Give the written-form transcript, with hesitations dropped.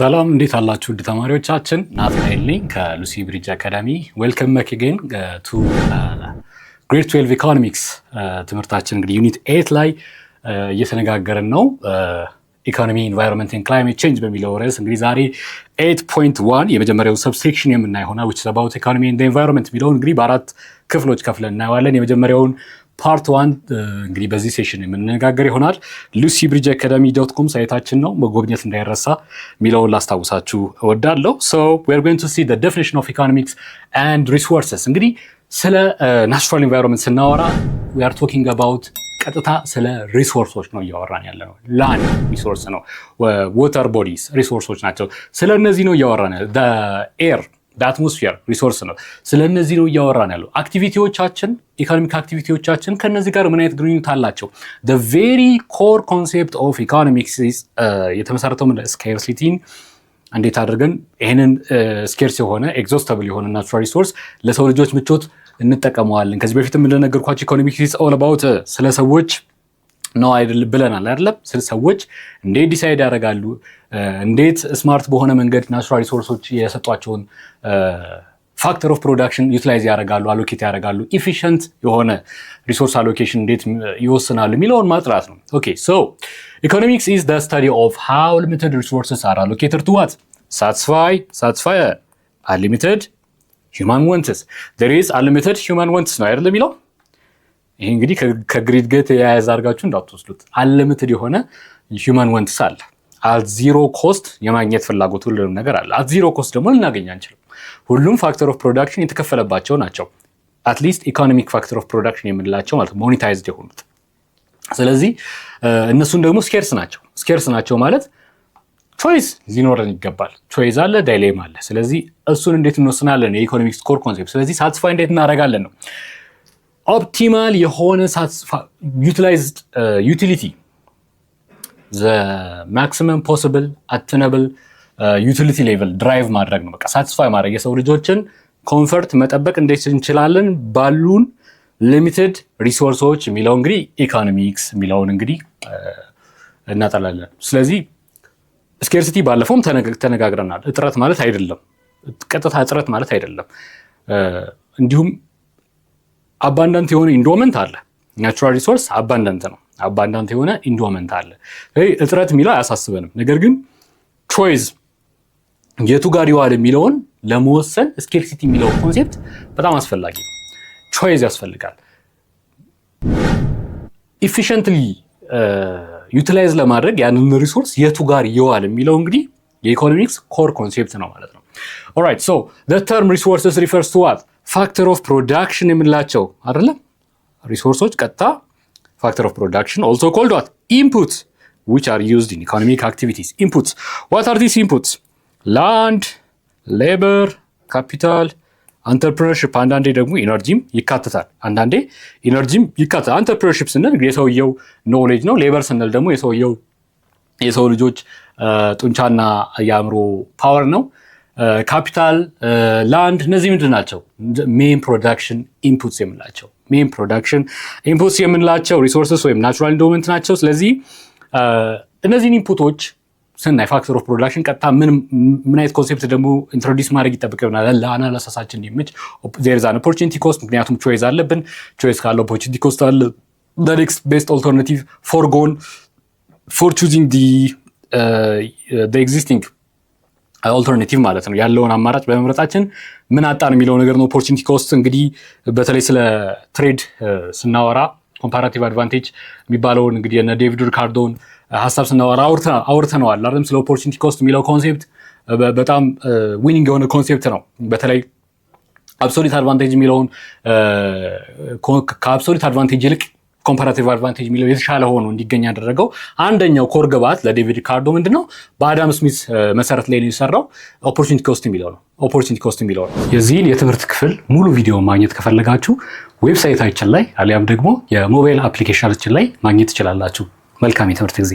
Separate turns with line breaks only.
ሰላም እንዴት አላችሁ ውድ ተማሪዎቻችን? ናትናኤል ነኝ ከሉሲ ብሪጅ አካዳሚ። ዌልከም ባክ አጌን ቱ ግሬድ 12 ኢኮኖሚክስ ትምህርታችን እንግዲህ ዩኒት 8 ላይ እየተነጋገርን ነው። ኢኮኖሚ ኢንቫይሮንመንት ኤንድ ክላይሜት ቼንጅ በሚለው ርዕስ እንግዲህ ዛሬ 8.1 የመጀመሪያው ሰብሴክሽን የምናይ ሆና which is about economy and the environment የሚለውን እንግዲህ በአራት ክፍሎች ከፍለን እናየዋለን። የመጀመሪያውን ፓርት 1 እንግዲህ በዚህ ሴሽን የምንነጋገር ይሆናል። lucybridgeacademy.com ሳይታችን ነው፣ መጎብኘት እንዳይረሳ የሚለውን ላስታውሳችሁ እወዳለሁ። so we are going to see the definition of economics and resources። እንግዲህ ስለ ናቹራል ኢንቫይሮንመንት ስናወራ we are talking about ቀጥታ ስለ ሪሶርሶች ነው እያወራን ያለ ነው። ላንድ ሪሶርስ ነው፣ ዋተር ቦዲስ ሪሶርሶች ናቸው። ስለ እነዚህ ነው እያወራን ያለ the air አትሞስፌር ሪሶርስ ነው። ስለነዚህ ነው እያወራን ያለው። አክቲቪቲዎቻችን ኢኮኖሚክ አክቲቪቲዎቻችን ከነዚህ ጋር ምን አይነት ግንኙነት አላቸው? the very core concept of economics is የተመሰረተው ስኬርሲቲን እንዴት አድርገን ይሄንን ስኬርስ የሆነ ኤግዞስታብል የሆነ ናቹራል ሪሶርስ ለሰው ልጆች ምቾት እንጠቀመዋለን። ከዚህ በፊትም እንደነገርኳችሁ ኢኮኖሚክስ is all about ስለ ሰዎች ነው አይደል ብለናል አይደለም? ስለ ሰዎች እንዴት ዲሳይድ ያደርጋሉ፣ እንዴት ስማርት በሆነ መንገድ ናቹራል ሪሶርሶች የሰጧቸውን ፋክተር ኦፍ ፕሮዳክሽን ዩቲላይዝ ያደርጋሉ፣ አሎኬት ያደርጋሉ፣ ኢፊሽንት የሆነ ሪሶርስ አሎኬሽን እንዴት ይወስናሉ የሚለውን ማጥራት ነው። ኦኬ ሶ ኢኮኖሚክስ is the study of how limited resources are allocated to what satisfy unlimited human wants. there is unlimited human wants ነው አይደል የሚለው። ይሄ እንግዲህ ከግሪድ ጋር ተያያዘ አድርጋችሁ እንዳትወስዱት። አንሊሚትድ የሆነ ሂውማን ወንትስ አለ። አት ዚሮ ኮስት የማግኘት ፍላጎት ሁሉንም ነገር አለ። አት ዚሮ ኮስት ደግሞ ልናገኝ አንችልም። ሁሉም ፋክተር ኦፍ ፕሮዳክሽን የተከፈለባቸው ናቸው። አትሊስት ኢኮኖሚክ ፋክተር ኦፍ ፕሮዳክሽን የምንላቸው ማለት ሞኔታይዝድ የሆኑት። ስለዚህ እነሱን ደግሞ ስኬርስ ናቸው ማለት ቾይስ ሊኖረን ይገባል። ቾይስ አለ፣ ዳይሌማ አለ። ስለዚህ እሱን እንዴት እንወስናለን? የኢኮኖሚክስ ኮር ኮንሴፕት። ስለዚህ ሳቲስፋይ እንዴት እናደርጋለን ነው ኦፕቲማል የሆነ ዩቲላይዝድ ዩቲሊቲ the maximum possible attainable utility level ድራይቭ ማድረግ ነው። በቃ ሳቲስፋይ ማድረግ የሰው ልጆችን ኮምፈርት መጠበቅ እንዴት እንችላለን ባሉን ሊሚትድ ሪሶርሶች የሚለው እንግዲህ ኢኮኖሚክስ የሚለውን እንግዲህ እናጠላለን። ስለዚህ ስኬርሲቲ ባለፈውም ተነጋግረናል። እጥረት ማለት አይደለም፣ ቀጥታ እጥረት ማለት አይደለም። እንዲሁም አባንዳንት የሆነ ኢንዶመንት አለ። ናቹራል ሪሶርስ አባንዳንት ነው። አባንዳንት የሆነ ኢንዶመንት አለ። እጥረት የሚለው አያሳስበንም። ነገር ግን ቾይስ የቱ ጋር ይዋል የሚለውን ለመወሰን ስኬርሲቲ የሚለው ኮንሴፕት በጣም አስፈላጊ ነው። ቾይስ ያስፈልጋል። ኢፊሽንትሊ ዩቲላይዝ ለማድረግ ያንን ሪሶርስ የቱ ጋር ይዋል የሚለው እንግዲህ የኢኮኖሚክስ ኮር ኮንሴፕት ነው ማለት ነው። ኦልራይት ሶ the term resources refers to what ፋክተር ኦፍ ፕሮዳክሽን የምንላቸው አይደለም ሪሶርሶች ቀጥታ ፋክተር ኦፍ ፕሮዳክሽን also called what inputs which are used in economic activities. Inputs, what are these inputs? land, labor, capital, entrepreneurship አንዳንዴ ደግሞ ኢነርጂም ይካተታል። አንዳንዴ ኢነርጂም ይካተታል። entrepreneurship ስንል የሰውየው ኖሌጅ ነው። ሌበር ስንል ደግሞ የሰው ልጆች ጡንቻና የአእምሮ ፓወር ነው። ካፒታል፣ ላንድ እነዚህ ምንድን ናቸው? ሜን ፕሮዳክሽን ኢንፑትስ የምንላቸው ሪሶርስስ ወይም ናቹራል ኢንዶመንት ናቸው። ስለዚህ እነዚህን ኢንፑቶች ስናይ ፋክተር ኦፍ ፕሮዳክሽን ቀጥታ ምን አይነት ኮንሴፕት ደግሞ ኢንትሮዲውስ ማድረግ ይጠበቅብናል ለአናላሲሳችን እንዲመች። there is an opportunity cost ምክንያቱም ቾይስ አለብን። ቾይስ ካለው opportunity cost አለ። the next best alternative foregone for choosing the existing አልተርናቲቭ ማለት ነው። ያለውን አማራጭ በመምረጣችን ምን አጣን የሚለው ነገር ነው። ኦፖርቹኒቲ ኮስት እንግዲህ በተለይ ስለ ትሬድ ስናወራ ኮምፓራቲቭ አድቫንቴጅ የሚባለውን እንግዲህ እነ ዴቪድ ሪካርዶን ሀሳብ ስናወራ አውርተነዋል አይደል? ስለ ኦፖርቹኒቲ ኮስት የሚለው ኮንሴፕት በጣም ዊኒንግ የሆነ ኮንሴፕት ነው። በተለይ አብሶሉት አድቫንቴጅ የሚለውን ከአብሶሉት አድቫንቴጅ ይልቅ ኮምፓራቲቭ አድቫንቴጅ የሚለው የተሻለ ሆኖ እንዲገኝ ያደረገው አንደኛው ኮር ግብዓት ለዴቪድ ሪካርዶ ምንድነው በአዳም ስሚዝ መሰረት ላይ ነው የሰራው ኦፖርቹኒቲ ኮስት የሚለው ነው። የዚህን የትምህርት ክፍል ሙሉ ቪዲዮ ማግኘት ከፈለጋችሁ ዌብሳይታችን ላይ አሊያም ደግሞ የሞባይል አፕሊኬሽናችን ላይ ማግኘት ትችላላችሁ። መልካም የትምህርት ጊዜ